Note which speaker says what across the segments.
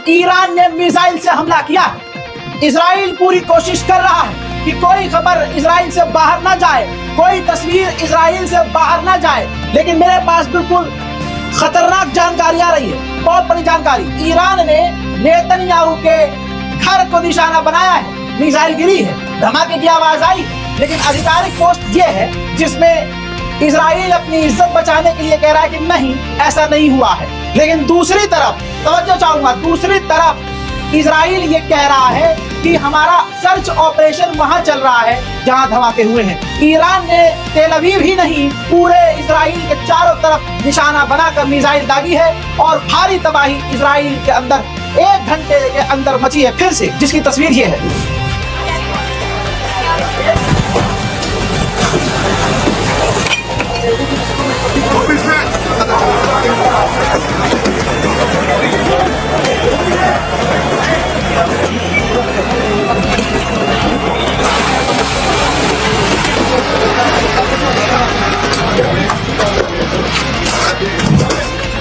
Speaker 1: Iran ने missile से हमला किया। इजराइल पूरी कोशिश कर रहा है कि कोई खबर इजराइल से बाहर ना जाए, कोई तस्वीर इजराइल से बाहर ना जाए, लेकिन मेरे पास बिल्कुल खतरनाक जानकारी आ रही है, बहुत बड़ी जानकारी। ईरान ने नेतन्याहू के घर को निशाना बनाया है, मिसाइल गिरी है, धमाके की आवाज आई, लेकिन आधिकारिक पोस्ट ये है जिसमें इजराइल अपनी इज्जत बचाने के लिए कह रहा है कि नहीं, ऐसा नहीं हुआ है। लेकिन दूसरी तरफ तवज्जो चाहूंगा, दूसरी तरफ इजराइल ये कह रहा है कि हमारा सर्च ऑपरेशन वहां चल रहा है जहां धमाके हुए हैं। ईरान ने तेल अवीव ही नहीं, पूरे इजराइल के चारों तरफ निशाना बनाकर मिसाइल दागी है और भारी तबाही इजराइल के अंदर 1 घंटे के अंदर मची है फिर से, जिसकी तस्वीर ये है।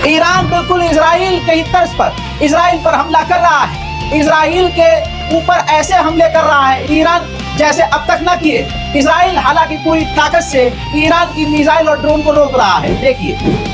Speaker 1: ईरान बिल्कुल इजराइल के ही तर्ज पर इजराइल पर हमला कर रहा है, इजराइल के ऊपर ऐसे हमले कर रहा है ईरान जैसे अब तक ना किए। इजराइल हालांकि पूरी ताकत से ईरान की मिसाइल और ड्रोन को रोक रहा है। देखिए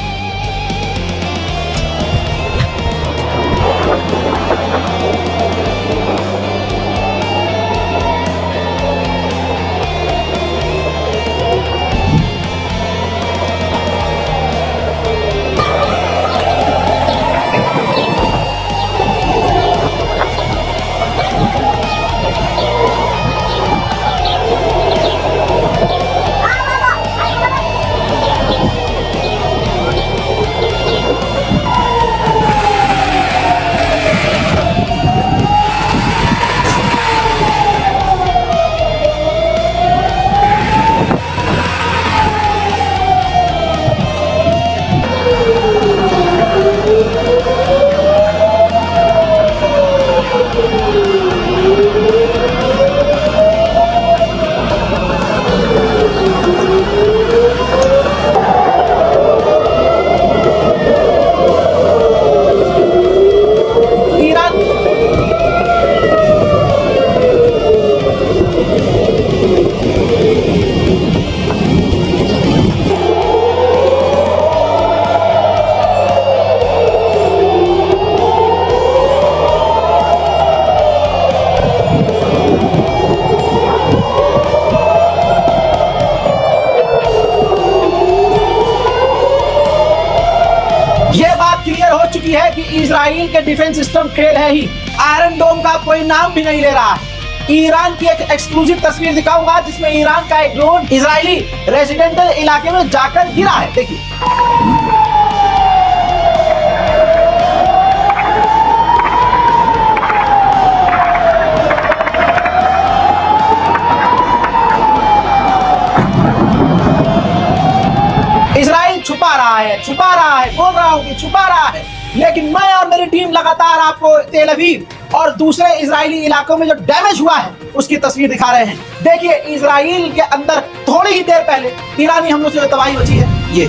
Speaker 1: है कि इजराइल के डिफेंस सिस्टम फेल है ही। आयरन डोम का कोई नाम भी नहीं ले रहा है। ईरान की एक एक्सक्लूसिव तस्वीर दिखाऊंगा जिसमें ईरान का एक ड्रोन इजरायली रेजिडेंशियल इलाके में जाकर गिरा है। देखिए इजराइल छुपा रहा है, बोल रहा हूं कि छुपा रहा है, लेकिन मैं और मेरी टीम लगातार आपको तेल अवीव और दूसरे इजरायली इलाकों में जो डैमेज हुआ है उसकी तस्वीर दिखा रहे हैं। देखिए इजराइल के अंदर थोड़ी ही देर पहले ईरानी हमलों से तबाही मची है। ये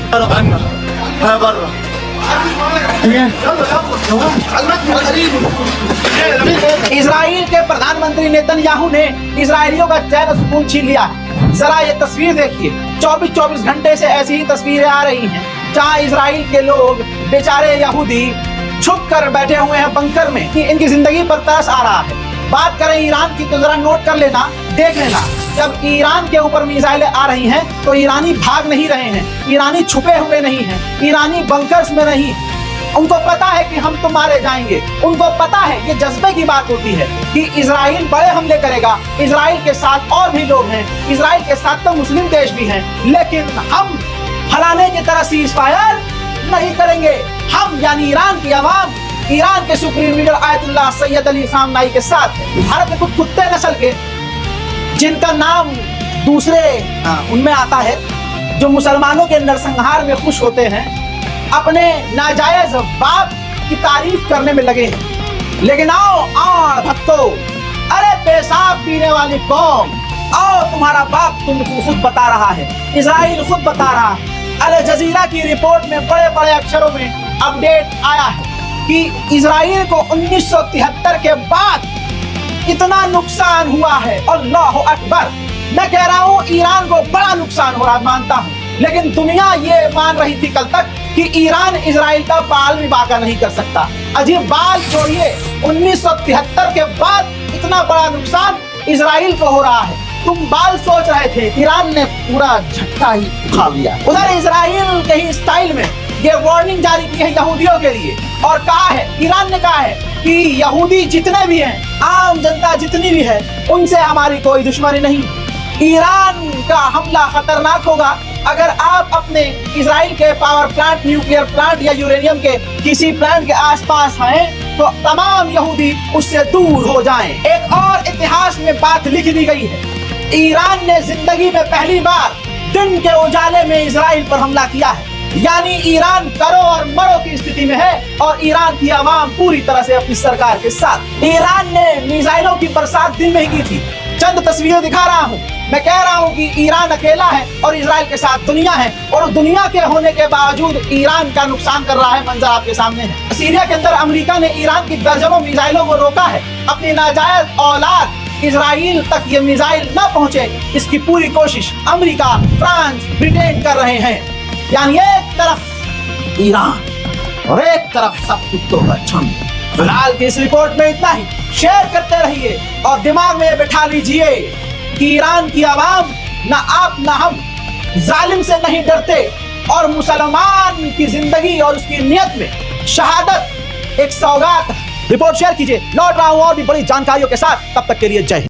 Speaker 1: इजराइल के प्रधानमंत्री नेतन्याहू ने इजरायलियों का चैन सुकून छीन लिया। जरा ये तस्वीर देखिए, 24 घंटे से ऐसी ही तस्वीरें आ रही हैं जहां इजराइल के लोग बेचारे यहूदी छुप कर बैठे हुए हैं बंकर में कि इनकी जिंदगी पर तरस आ रहा है। बात करें ईरान की तो जरा नोट कर लेना, देख लेना, जब ईरान के ऊपर मिसाइलें आ रही हैं तो ईरानी भाग नहीं रहे हैं, ईरानी छुपे हुए नहीं हैं, ईरानी बंकर्स में नहीं। उनको पता है कि हम तो मारे जाएंगे, उनको पता है, ये जज्बे की बात होती है कि इजराइल बड़े हमले करेगा। इजराइल के साथ और भी लोग हैं, इजराइल के साथ तो मुस्लिम देश भी हैं, लेकिन हम फलाने की तरह सीज़फायर नहीं करेंगे। हम यानी ईरान की आवाम, ईरान के supreme leader Ayatollah Syed Ali Khamenei के साथ भारत में कुछ कुत्ते नस्ल के जिनका नाम दूसरे उनमें आता है, जो मुसलमानों के नरसंहार में खुश होते हैं, अपने नाजायज बाप की तारीफ करने में लगे हैं। लेकिन आओ भक्तों, अरे पेशाब पीने वाली कौम, आओ तुम्हारा बाप तुमको खुद बता रहा है, इजराइल खुद बता रहा है। अल जजीरा की रिपोर्ट में बड़े बड़े अक्षरों में अपडेट आया है। कि इजराइल को 1973 के बाद इतना नुकसान हुआ है। अल्लाह अकबर। मैं कह रहा हूँ ईरान को बड़ा नुकसान हो रहा, मानता हूँ, लेकिन दुनिया ये मान रही थी कल तक कि ईरान इजराइल का बाल भी बाका नहीं कर सकता। अजीब, बाल छोड़िए, 1973 के बाद इतना बड़ा नुकसान इजराइल को हो रहा है। तुम बाल सोच रहे थे, ईरान ने पूरा झटका ही उठा लिया। उधर इजराइल के ही स्टाइल में ये वार्निंग जारी की है यहूदियों के लिए, और कहा है, ईरान ने कहा है कि यहूदी जितने भी हैं, आम जनता जितनी भी है, उनसे हमारी कोई दुश्मनी नहीं। ईरान का हमला खतरनाक होगा अगर आप अपने इजराइल के पावर प्लांट, न्यूक्लियर प्लांट या यूरेनियम के किसी प्लांट के आसपास हैं, तो तमाम यहूदी उससे दूर हो जाएं। एक और इतिहास में बात लिख दी गई है, ईरान ने जिंदगी में पहली बार दिन के उजाले में इजराइल पर हमला किया है। यानी ईरान करो और मरो की स्थिति में है, और ईरान की आवाम पूरी तरह से अपनी सरकार के साथ। ईरान ने मिसाइलों की बरसात दिन में ही की थी। चंद तस्वीरें दिखा रहा हूँ। मैं कह रहा हूँ कि ईरान अकेला है और इजराइल के साथ दुनिया है, और दुनिया के होने के बावजूद ईरान का नुकसान कर रहा है। मंजर आपके सामने है। सीरिया के अंदर अमेरिका ने ईरान की दर्जनों मिसाइलों को रोका है। अपनी नाजायज औलाद इजराइल तक ये मिसाइल न पहुंचे, इसकी पूरी कोशिश अमेरिका, फ्रांस, ब्रिटेन कर रहे हैं। यानी एक तरफ ईरान और एक तरफ सब कुत्तों का झुंड। फिलहाल की इस रिपोर्ट में इतना ही। शेयर करते रहिए और दिमाग में बैठा लीजिए कि ईरान की आवाम, ना आप ना हम, जालिम से नहीं डरते, और मुसलमान की जिंदगी और उसकी नियत में शहादत एक सौगात। रिपोर्ट शेयर कीजिए। लौट रहा हूं और भी बड़ी जानकारियों के साथ, तब तक के लिए जय हिंद।